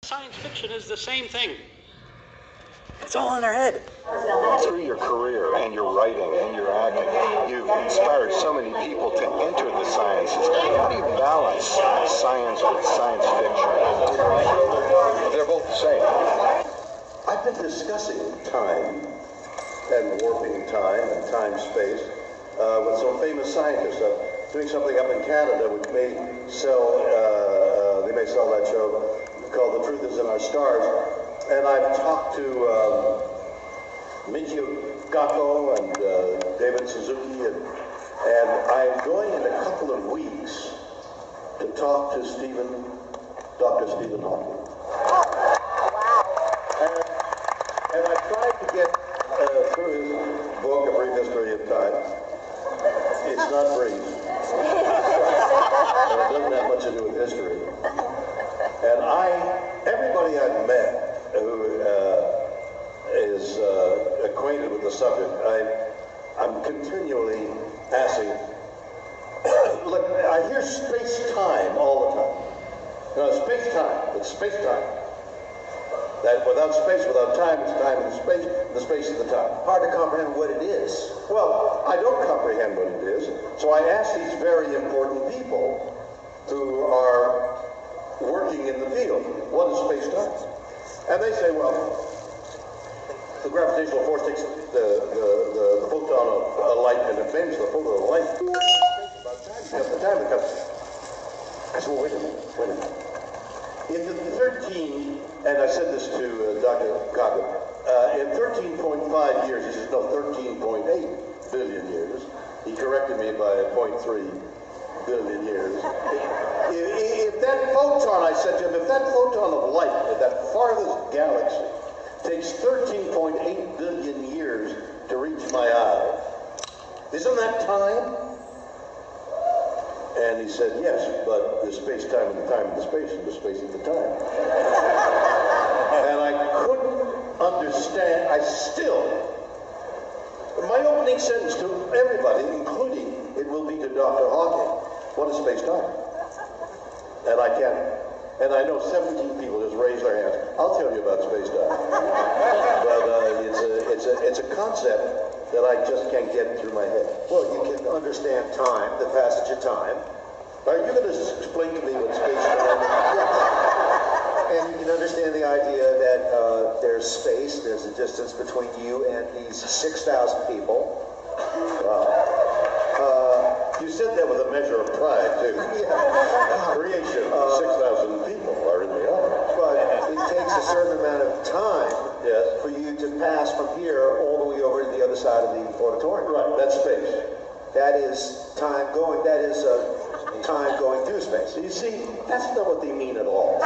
Science fiction is the same thing. It's all in their head. Through your career and your writing and your acting, you've inspired so many people to enter the sciences. How do you balance science with science fiction? They're both the same. I've been discussing time and warping time and time-space with some famous scientists. Doing something up in Canada which may sell, they may sell that show called The Truth Is in Our Stars. And I've talked to Michio Kaku and David Suzuki, and I'm going in a couple of weeks to talk to Dr. Stephen Hawking. And I tried to get through his book, A Brief History of Time. It's not brief. And it doesn't have much to do with history. And everybody I've met who is acquainted with the subject, I'm continually asking, look, I hear space-time all the time. You know, space-time, it's space-time. That without space, without time, it's time and space, the space is the time. Hard to comprehend what it is. Well, I don't comprehend what it is, so I ask these very important people who are working in the field, what is space-time? And they say, well, the gravitational force takes the photon of light and it bends the photon of light. At the time it comes. I said, well, wait a minute. In the 13, and I said this to Dr. Kaku, in 13.5 years, he says, no, 13.8 billion years. He corrected me by 0.3 billion years. If that photon, I said to him, if that photon of light at that farthest galaxy takes 13.8 billion years to reach my eye, isn't that time? And he said, yes, but the space-time and the time and the space and the space and the time. And I couldn't understand, my opening sentence to everybody, including it will be to Dr. Hawking, what is space-time? And I can't. And I know 17 people just raised their hands. I'll tell you about space-time. But it's a concept that I just can't get through my head. Well, you can understand time, the passage of time. Are you going to explain to me what space-time is? Yes. And you can understand the idea that there's space, there's a distance between you and these 6,000 people. Wow. You said that with a measure of pride, too. Yeah. Creation, 6,000 people are in the audience. But it takes a certain amount of time for you to pass from here all the way over to the other side of the auditorium. Right, that's space. That is time going, time going through space. You see, that's not what they mean at all.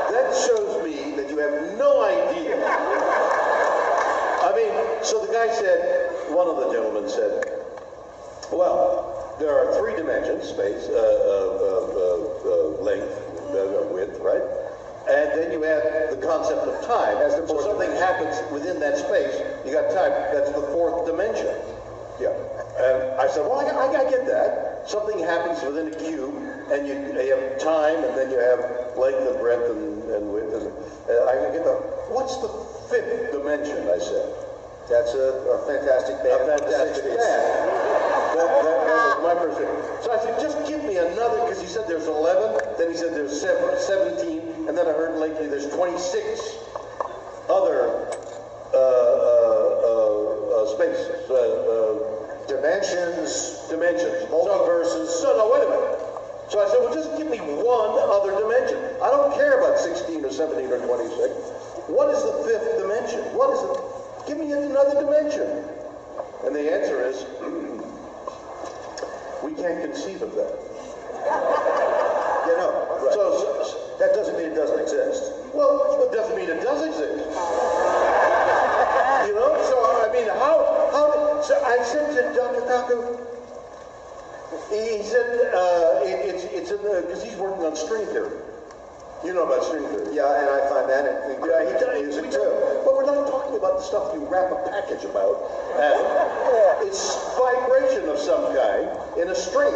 That shows me that you have no idea. I mean, so the guy said, one of the gentlemen said, well, there are three dimensions, space, length, width, right? And then you have the concept of time. So something happens within that space, you got time. That's the fourth dimension. Yeah. And I said, well, I get that. Something happens within a cube, and you have time, and then you have length and breadth and width. And I get the, what's the fifth dimension, I said. That's a fantastic band. A fantastic band. That was my first thing. So I said, just give me another, because he said there's 11, then he said there's 17, and then I heard lately there's 26 other spaces, dimensions, multiverses. So, no, wait a minute. So I said, well, just give me one other dimension. I don't care about 16 or 17 or 26. What is the fifth dimension? What is it? Give me another dimension. And the answer is, we can't conceive of that. You know, right. So that doesn't mean it doesn't exist. Well, it doesn't mean it does exist. You know, so I mean, so I said to Dr. Kaku, he said, it's in the, because he's working on string theory. You know about string theory. Yeah, and I find that he too. But we're not talking about the stuff you wrap a package about. It's vibration of some kind in a string.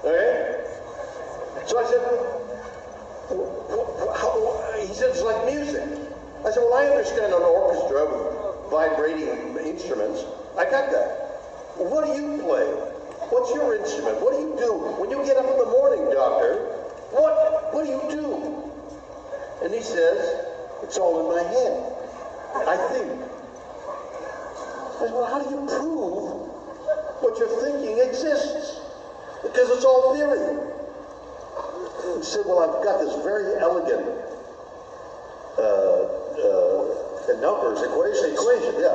Okay? So I said, He said, it's like music. I said, well, I understand an orchestra with vibrating instruments. I got that. What do you play? What's your instrument? What do you do? When you get up in the morning, doctor, what do you do? And he says, it's all in my head. I think. I said, well, how do you prove what you're thinking exists? Because it's all theory. He said, well, I've got this very elegant numbers equation, yeah.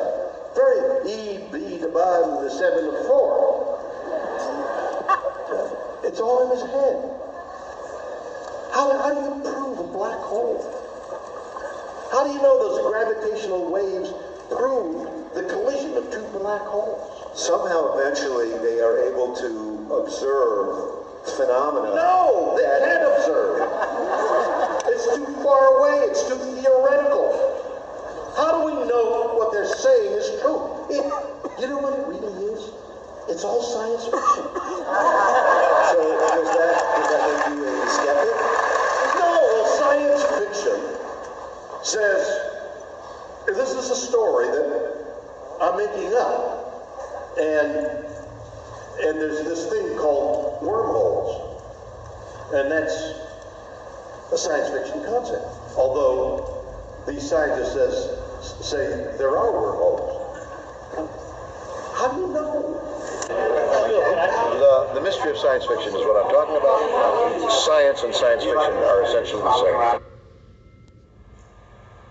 Very E/B divided by 7 to 4. It's all in his head. How do you prove a black hole? How do you know those gravitational waves prove the collision of two black holes? Somehow, eventually, they are able to observe phenomena. No, they can't observe. It's too far away. It's too theoretical. How do we know what they're saying is true? You know what it really is? It's all science fiction. So does that make you a skeptic? No, well, science fiction says this is a story that I'm making up, and there's this thing called wormholes, and that's a science fiction concept. Although these scientists say there are wormholes. How do you know? The mystery of science fiction is what I'm talking about. Science and science fiction are essentially the same.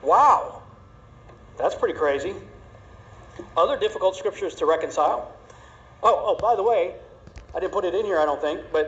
Wow. That's pretty crazy. Other difficult scriptures to reconcile? Oh, by the way, I didn't put it in here, I don't think, but